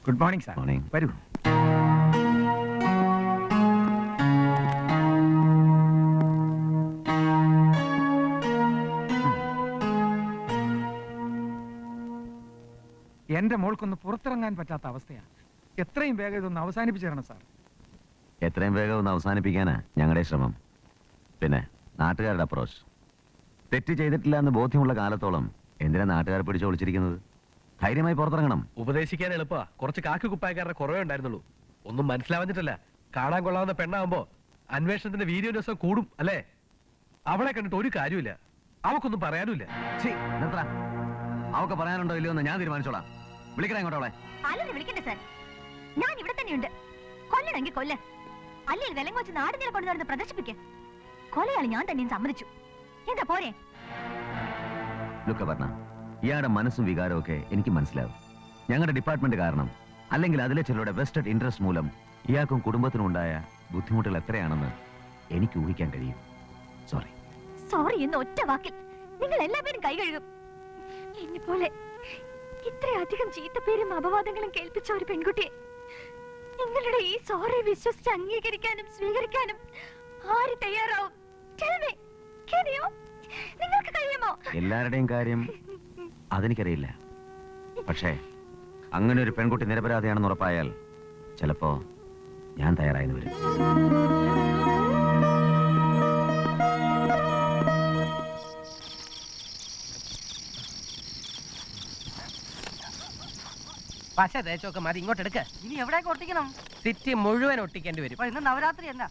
Good morning sir. Morning. വരൂ. എന്റെ മോൾക്കൊന്ന് പുറത്തിറങ്ങാൻ പറ്റാത്ത അവസ്ഥയാണ്. എത്രയും വേഗം ഇതൊന്ന് അവസാനിപ്പിച്ചു തരണം സാർ. എത്രയും വേഗം ഒന്ന് അവസാനിപ്പിക്കാനാ ഞങ്ങളുടെ ശ്രമം. പിന്നെ നാട്ടുകാരുടെ അപ്രോച്ച്. തെറ്റ് ചെയ്തിട്ടില്ല എന്ന് ബോധ്യമുള്ള കാലത്തോളം എന്തിനാ നാട്ടുകാരെ പിടിച്ച് ഒളിച്ചിരിക്കുന്നത്? ധൈര്യമായി പുറത്തിറങ്ങണം. ഉപദേശിക്കാൻ എളുപ്പാ. കുറച്ച് കാക്കി കുപ്പായക്കാരുടെ കുറവേ ഉണ്ടായിരുന്നുള്ളൂ. ഒന്നും മനസ്സിലാവുന്നിട്ടല്ല. കാണാൻ കൊള്ളാവുന്ന പെണ്ണാവുമ്പോ അന്വേഷണത്തിന്റെ വീര്യോന്വേഷണം കൂടും അല്ലേ? അവളെ കണ്ടിട്ട് ഒരു കാര്യമില്ല. അവക്കൊന്നും പറയാനുമില്ല. അവക്ക് പറയാനുണ്ടോ ഇല്ലയോ എന്ന് ഞാൻ തീരുമാനിച്ചോളാം. വിളിക്കണേ ഇങ്ങോട്ട് അവളെ. വിളിക്കണ്ടേ സാർ, ഞാൻ ഇവിടെ തന്നെയുണ്ട്. കൊല്ലണമെങ്കിൽ കൊല്ല, അല്ലെങ്കിൽ വിലങ്ങ് വെച്ച് നാടിനെ കൊണ്ടുവരുന്ന പ്രദർശിപ്പിക്ക. കൊലയാളി ഞാൻ തന്നെയും സമ്മതിച്ചു. എന്താ പോരെ? പറഞ്ഞ ഇയാളുടെ മനസ്സും വികാരവും ഒക്കെ എനിക്ക് മനസ്സിലാവും. ഞങ്ങളുടെ ഡിപ്പാർട്ട്മെന്റ് കാരണം അല്ലെങ്കിൽ അതിലെ ചിലരുടെ വെസ്റ്റഡ് ഇൻട്രസ്റ്റ് മൂലം ഇയാൾക്കും കുടുംബത്തിനും ഉണ്ടായ ബുദ്ധിമുട്ടുകൾ എത്രയാണെന്ന് എനിക്ക് ഊഹിക്കാൻ കഴിയും. സോറി. സോറി എന്ന ഒറ്റ വാക്കിൽ നിങ്ങൾ എല്ലാവരും കൈ കഴുകും. എന്നെ പോലെ ഇത്രയധികം ചീത്തപ്പേരും അപവാദങ്ങളും കേൾപ്പിച്ച ഒരു പെൺകുട്ടിയെ നിങ്ങളുടെ ഈ സോറി വിശ്വസിച്ച് അംഗീകരിക്കാനും സ്വീകരിക്കാനും ആര് തയ്യാറാവും? നിങ്ങൾക്ക് കഴിയുമോ? എല്ലാവരുടെയും കാര്യം അതെനിക്കറിയില്ല. പക്ഷേ അങ്ങനെ ഒരു പെൺകുട്ടി നിരപരാധിയാണെന്ന് ഉറപ്പായാൽ ചിലപ്പോ ഞാൻ തയ്യാറായെന്ന് വരും. പശ തേച്ചൊക്കെ മതി, ഇങ്ങോട്ട് എടുക്ക. ഇനി എവിടേക്ക് ഒട്ടിക്കണം? സിറ്റി മുഴുവൻ ഒട്ടിക്കേണ്ടി വരും. ഇന്ന് നവരാത്രി അല്ല.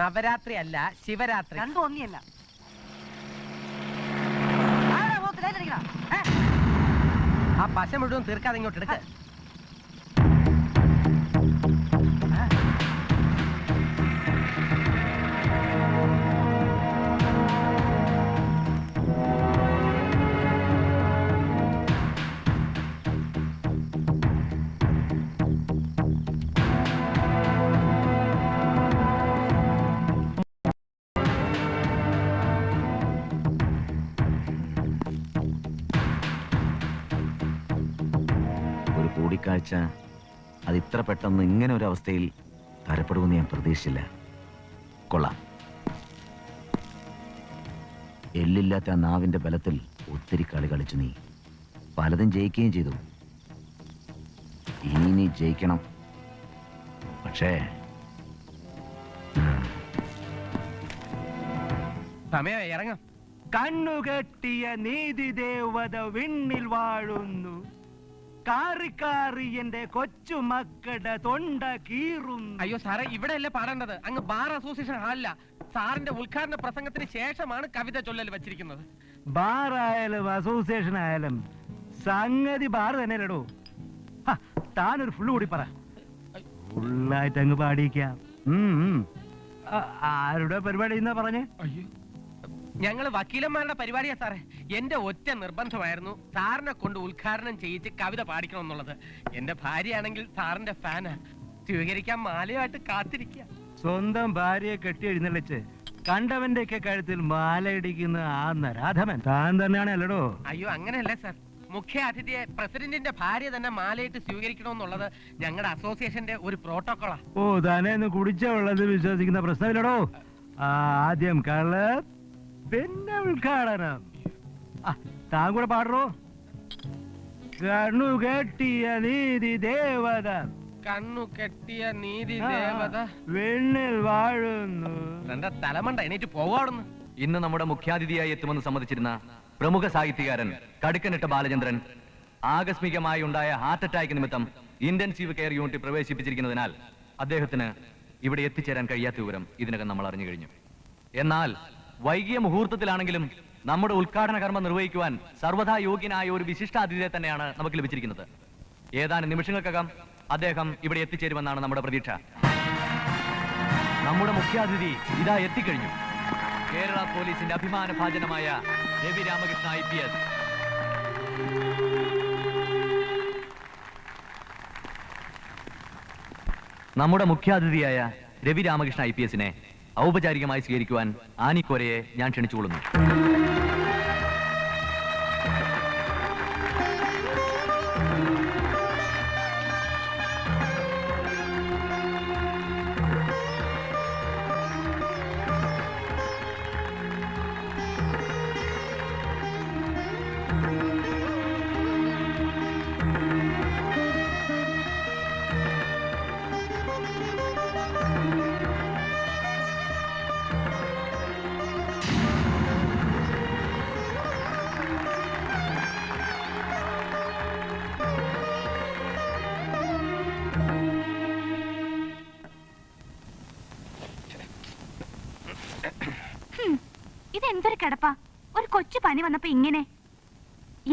നവരാത്രി അല്ല, ശിവരാത്രി. രണ്ടും ഒന്നിയല്ല. ആ പശ മുഴുവൻ തീർക്കാതെ ഇങ്ങോട്ട് എടുക്ക. കൂടിക്കാഴ്ച അത് ഇത്ര പെട്ടെന്ന് ഇങ്ങനെ ഒരു അവസ്ഥയിൽ തരപ്പെടുമെന്ന് ഞാൻ പ്രതീക്ഷിച്ചില്ല. കൊള്ളാം. എല്ലില്ലാത്ത ആ നാവിന്റെ ബലത്തിൽ ഒത്തിരി കളി കളിച്ചു നീ. പലതും ജയിക്കുകയും ചെയ്തു. ഇനി നീ ജയിക്കണം. പക്ഷേ സമയം ഇറങ്ങാം. കണ്ണുകെട്ടിയ നീതി ദേവത വിണ്ണിൽ വാഴുന്നു, കാറി കാറി എന്റെ കൊച്ചുമക്കളുടെ തൊണ്ട കീറുന്നു. അയ്യോ സാറേ, ഇവിടെ അല്ലേ പാടേണ്ടത്, അങ്ങ് ബാർ അസോസിയേഷൻ ഹാളില്ല. സാറിന്റെ ഉദ്ഘാടന പ്രസംഗത്തിന് ശേഷമാണ് കവിത ചൊല്ലൽ വെച്ചിരിക്കുന്നത്. ബാർ ആയാലും അസോസിയേഷൻ ആയാലും സംഗതി ബാർ തന്നെ ലടോ. താനൊരു ഫുള്ള് കൂടി പറ, ഫുള്ളായിട്ട് അങ്ങ് പാടിക്കാം. ആരുടെ പരിപാടി എന്നാ പറഞ്ഞേ? അയ്യോ, ഞങ്ങള് വക്കീലന്മാരുടെ പരിപാടിയാ സാറേ. എന്റെ ഒറ്റ നിർബന്ധമായിരുന്നു സാറിനെ കൊണ്ട് ഉദ്ഘാടനം ചെയ്യിച്ച് കവിത പാടിക്കണം എന്നുള്ളത്. എന്റെ ഭാര്യയാണെങ്കിൽ സാറിന്റെ ഫാനാ. സ്വീകരിക്കാൻ മാലയായിട്ട് കാത്തിരിക്കുക. സ്വന്തം ഭാര്യയെ കെട്ടി എഴുന്നള്ളിച്ച് കണ്ടവന്റെ ഒക്കെ കഴുത്തിൽ മാലയിടിക്കുന്ന ആ നരാധമൻ താൻ തന്നെയാണ് അല്ലടോ? അയ്യോ അങ്ങനെയല്ലേ സാർ, മുഖ്യ അതിഥിയെ പ്രസിഡന്റിന്റെ ഭാര്യ തന്നെ മാലയിട്ട് സ്വീകരിക്കണമെന്നുള്ളത് ഞങ്ങളുടെ അസോസിയേഷന്റെ ഒരു പ്രോട്ടോക്കോളാ. ഓ, തന്നെ കുടിച്ച വെള്ളത്തിൽ വിശ്വസിക്കുന്ന പ്രശ്നമില്ലടോ. ആദ്യം കള്ള്, പിന്നെ ഉദ്ഘാടനം. താൻ കൂടെ പാടറോ. കണ്ണു കെട്ടിയ നീതി ദേവത, കണ്ണു കെട്ടിയ നീതി ദേവത വെണ്ണിൽ വാഴുന്നു. എന്റെ തലമണ്ട എണീറ്റ് പോവാടുന്നു. ഇന്ന് നമ്മുടെ മുഖ്യാതിഥിയായി എത്തുമെന്ന് സമ്മതിച്ചിരുന്ന പ്രമുഖ സാഹിത്യകാരൻ കടുക്കനിട്ട ബാലചന്ദ്രൻ ആകസ്മികമായി ഉണ്ടായ ഹാർട്ട് അറ്റാക്ക് നിമിത്തം ഇന്റൻസീവ് കെയർ യൂണിറ്റ് പ്രവേശിപ്പിച്ചിരിക്കുന്നതിനാൽ അദ്ദേഹത്തിന് ഇവിടെ എത്തിച്ചേരാൻ കഴിയാത്ത വിവരം ഇതിനകം നമ്മൾ അറിഞ്ഞു കഴിഞ്ഞു. എന്നാൽ വൈകിയ മുഹൂർത്തത്തിലാണെങ്കിലും നമ്മുടെ ഉദ്ഘാടന കർമ്മം നിർവഹിക്കുവാൻ സർവ്വതാ യോഗ്യനായ ഒരു വിശിഷ്ടാതിഥിയെ തന്നെയാണ് നമുക്ക് ലഭിച്ചിരിക്കുന്നത്. ഏതാനും നിമിഷങ്ങൾക്കകം അദ്ദേഹം ഇവിടെ എത്തിച്ചേരുമെന്നാണ് നമ്മുടെ പ്രതീക്ഷ. നമ്മുടെ മുഖ്യാതിഥി ഇതാ എത്തിക്കഴിഞ്ഞു. കേരള പോലീസിന്റെ അഭിമാന ഭാജനമായ രവി രാമകൃഷ്ണ IPS. നമ്മുടെ മുഖ്യാതിഥിയായ രവി രാമകൃഷ്ണ IPSനെ ഔപചാരികമായി സ്വീകരിക്കുവാൻ ആനിക്കോരയെ ഞാൻ ക്ഷണിച്ചുകൊള്ളുന്നു. കിടപ്പാ. ഒരു കൊച്ചു പനി വന്നപ്പോ ഇങ്ങനെ.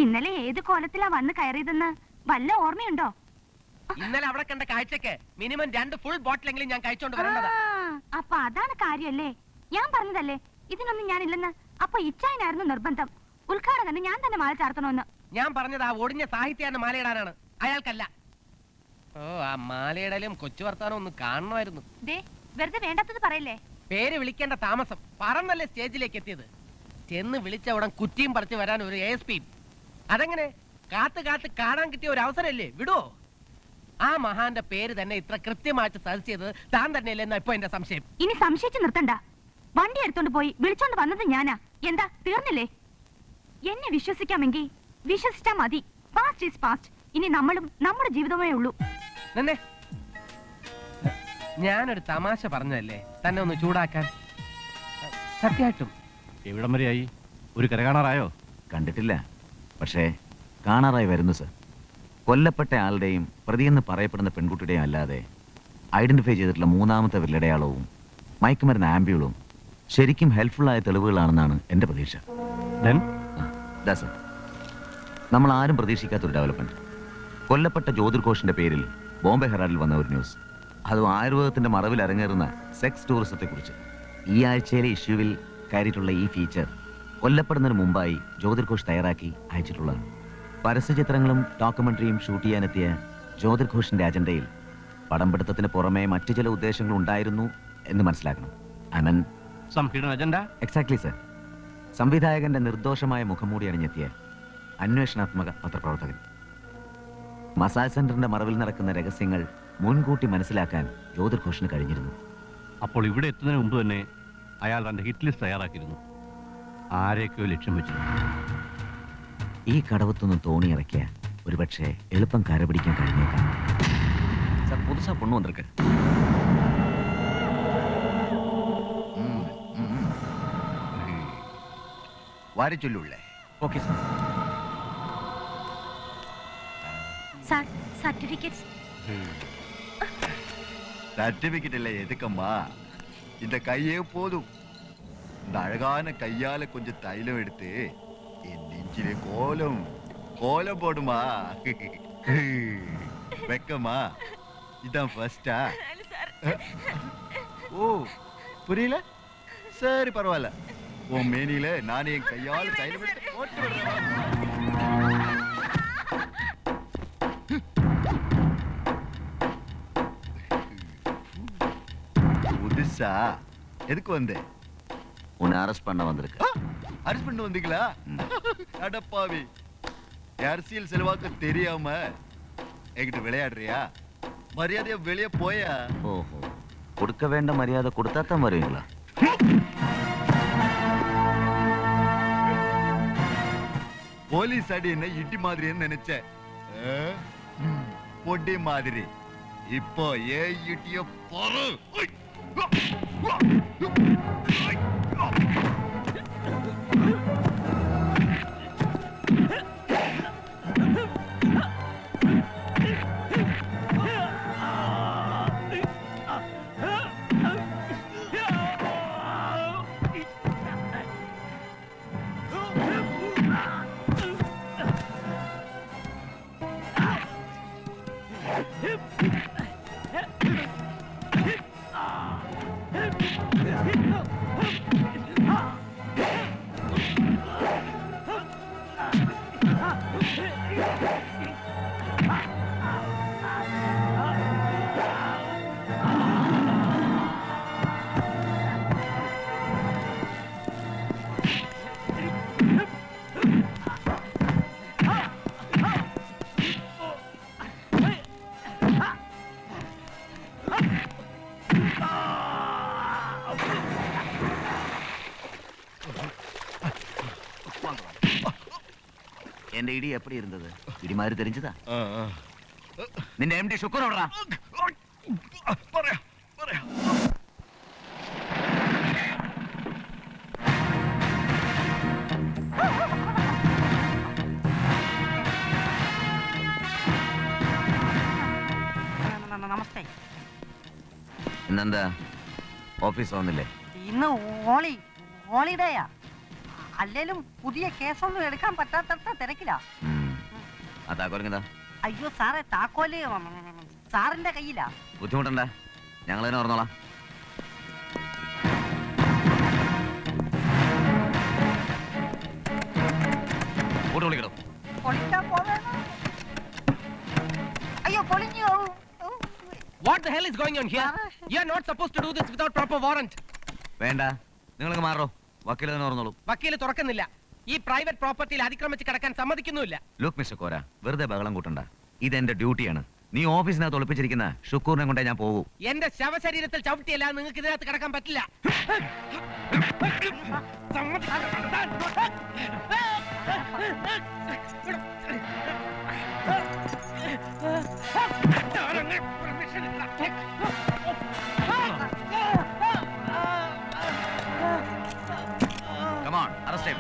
ഇന്നലെ ഏത് കോലത്തിലാ വന്ന് കയറിയതെന്ന് വല്ല ഓർമ്മയുണ്ടോ? ഇന്നലെ അവിടെ കണ്ട കാഴ്ചക്ക് മിനിമം 2 ഫുൾ ബോട്ടിലെങ്കിലും ഞാൻ കഴിച്ചോണ്ട് വരേണ്ടതാ. അപ്പൊ അതാണ് കാര്യല്ലേ? ഞാൻ പറഞ്ഞതല്ലേ ഇതിനൊന്നും ഞാനില്ലെന്ന്. അപ്പൊ ഇച്ചായനായിരുന്നു നിർബന്ധം. ഉദ്ഘാടകന് ഞാൻ തന്നെ മാല ചാർത്തണമെന്ന്. ഞാൻ പറഞ്ഞത് ആ ഒടിഞ്ഞ സാഹിത്യാണ് മാലയിടാനാണ്, അയാൾക്കല്ല. ഓ, ആ മാലയിടലും കൊച്ചു വർത്താനം ഒന്ന് കാണണമായിരുന്നു. വെറുതെ വേണ്ടാത്തത് പറയല്ലേ. പേര് വിളിക്കേണ്ട താമസം. പറന്നല്ലേ സ്റ്റേജിലേക്ക് എത്തിയത്. ചെന്ന് വിളിച്ച ഉടൻ കുറ്റിയും പറിച്ച് വരാൻ ഒരു ASP. അതെങ്ങനെ? കാത്ത് കാത്ത് കാണാൻ കിട്ടിയ ഒരു അവസരമല്ലേ, വിടുവോ? ആ മഹാന്റെ പേര് തന്നെ ഇത്ര കൃത്യമായിട്ട് സജസ്റ്റ് ചെയ്തത് താൻ തന്നെയല്ലേ എന്നാ ഇപ്പൊ എന്റെ സംശയം. ഇനി സംശയിച്ച് നിർത്തണ്ട. വണ്ടി എടുത്തോണ്ട് പോയി വിളിച്ചോണ്ട് വന്നത് ഞാനാ. എന്താ തീർന്നില്ലേ? എന്നെ വിശ്വസിക്കാമെങ്കിൽ വിശ്വസിച്ചാ മതി. Past is past. ഇനി നമ്മളും നമ്മുടെ ജീവിതമേ ഉള്ളൂ. നിന്നെ ഞാനൊരു തമാശ പറഞ്ഞതല്ലേ തന്നെ ഒന്ന് ചൂടാക്കാൻ. സത്യമായിട്ടും എവിടം വരെയായി? ഒരു കര കാണാറായോ? കണ്ടിട്ടില്ല, പക്ഷേ കാണാറായി വരുന്നു സർ. കൊല്ലപ്പെട്ട ആളുടെയും പ്രതിയെന്ന് പറയപ്പെടുന്ന പെൺകുട്ടിയുടെയും അല്ലാതെ ഐഡന്റിഫൈ ചെയ്തിട്ടുള്ള മൂന്നാമത്തെ വിരലടയാളവും മയക്കുമരുന്ന് ആംബ്യൂളും ശരിക്കും ഹെൽപ്ഫുൾ ആയ തെളിവുകളാണെന്നാണ് എൻ്റെ പ്രതീക്ഷ. സർ, നമ്മൾ ആരും പ്രതീക്ഷിക്കാത്തൊരു ഡെവലപ്മെന്റ്. കൊല്ലപ്പെട്ട ജ്യോതിർ ഘോഷിന്റെ പേരിൽ ബോംബെ ഹെറാൾഡിൽ വന്ന ഒരു ന്യൂസ്, അതും ആയുർവേദത്തിന്റെ മറവിൽ അരങ്ങേറുന്ന സെക്സ് ടൂറിസത്തെക്കുറിച്ച്. ഈ ആഴ്ചയിലെ ഇഷ്യൂവിൽ കയറിയിട്ടുള്ള ഈ ഫീച്ചർ കൊല്ലപ്പെടുന്നതിന് മുമ്പായി ജ്യോതിർ ഘോഷ് തയ്യാറാക്കി അയച്ചിട്ടുള്ളതാണ്. പരസ്യചിത്രങ്ങളും ഡോക്യുമെന്ററിയും ഷൂട്ട് ചെയ്യാനെത്തിയ ജ്യോതിർ ഘോഷിന്റെ അജണ്ടയിൽ പടംപിടുത്തത്തിന് പുറമെ മറ്റു ചില ഉദ്ദേശങ്ങൾ ഉണ്ടായിരുന്നു എന്ന് മനസ്സിലാക്കണം. I mean some hidden agenda. Exactly sir. സംവിധായകന്റെ നിർദോഷമായ മുഖംമൂടി അണിഞ്ഞെത്തിയ അന്വേഷണാത്മക പത്രപ്രവർത്തകൻ. മസാജ് സെന്ററിന്റെ മറവിൽ നടക്കുന്ന രഹസ്യങ്ങൾ മുൻകൂട്ടി മനസ്സിലാക്കാൻ ജ്യോതിർ ഘോഷിന് കഴിഞ്ഞിരുന്നു. അപ്പോൾ ഇവിടെ എത്തുന്നതിന് മുമ്പ് തന്നെ അയാൾ തന്റെ ഹിറ്റ് ലിസ്റ്റ് തയ്യാറാക്കിയിരുന്നു. ആരെയൊക്കെയോ ലക്ഷ്യം വെച്ചു. ഈ കടവത്തൊന്നും തോണി ഇറക്കിയ ഒരുപക്ഷെ എളുപ്പം കരപിടിക്കാൻ കഴിഞ്ഞേക്കാം. സാർ, പുതുസാ പൊണ്ണു വന്നിരിക്ക. വാരിച്ചൊല്ലുള്ളേ. Okay sir. Sir, certificates. Certificate இல்லை எதுக்கம்மா, இந்த கையே போதும். இந்த அழகான கையால கொஞ்சம் தைலம் எடுத்து என் நெஞ்சிலே கோலம் கோலம் போடுமா. வெக்கமா, இதான் ஃபர்ஸ்டா? ஓ, புரியல? சரி, பரவாயில்ல. உன் மேனியில நானே என் கையால தைலம் எடுத்து போட்டு விடுறேன். புதுசா எதுக்கு வந்த? உன்னை அரெஸ்ட் பண்ண வந்திருக்கு. அரெஸ்ட் பண்ண வந்தீங்களா? அடப்பாவி, அரசியல் செல்வாக்கு தெரியாம என்கிட்ட விளையாடுறியா? மரியாதையா வெளியே போயா. ஓஹோ, கொடுக்க வேண்ட மரியாதை கொடுத்தா தான் வருவீங்களா? போலீஸ் அடி என்ன இட்டி மாதிரின்னு நினைச்சேன். பொடி மாதிரி. இப்போ ஏ இட்டிய பாரு. എന്റെ ഇടി എപ്പടി ഇരുന്നത്? ഇടി മാറി തെരിഞ്ഞതാ? നിന്റെ MD ശുക്ർ എവിടാ? നമസ്തേ. ഇന്നെന്താ ഓഫീസ് വന്നില്ലേ? ഇന്ന് ഹോളിഡേയാ. അല്ലേലും പുതിയ കേസൊന്നും എടുക്കാൻ പറ്റാത്ത തിരക്കില്ല. അതാ കൊരങ്ങതാ. അയ്യോ സാറേ, താക്കോല് സാറിന്റെ കയ്യിലാ. ബുദ്ധിമുട്ടണ്ട, ഞങ്ങൾ തന്നെ ഓർന്നോളാം. കൂട്ട് വിളിക്കണോ? പൊളിക്കാൻ പോവേണോ? അയ്യോ പൊളിഞ്ഞു പോവും. What the hell is going on here? You are not supposed to do this without proper warrant. വേണ്ട, നിങ്ങൾക്ക് മാറോ. വക്കീൽ തന്നെ ഓർന്നോളൂ. വക്കീല് തുറക്കുന്നില്ല. ഈ പ്രൈവറ്റ് പ്രോപ്പർട്ടിയിൽ അതിക്രമിച്ച് കിടക്കാൻ സമ്മതിക്കുന്നുമില്ല. ലുക്ക് മിസ്റ്റർ കോര, വെറുതെ ബഹളം കൂട്ടണ്ട. ഇതെന്റെ ഡ്യൂട്ടിയാണ്. നീ ഓഫീസിനകത്ത് ഒളിപ്പിച്ചിരിക്കുന്ന ഷുക്കൂറിനെ കൊണ്ടേ ഞാൻ പോകൂ. എന്റെ ശവശരീരത്തിൽ ചവിട്ടിയല്ല നിങ്ങൾക്ക് ഇതിനകത്ത് കിടക്കാൻ പറ്റില്ല. Come on, arrest him.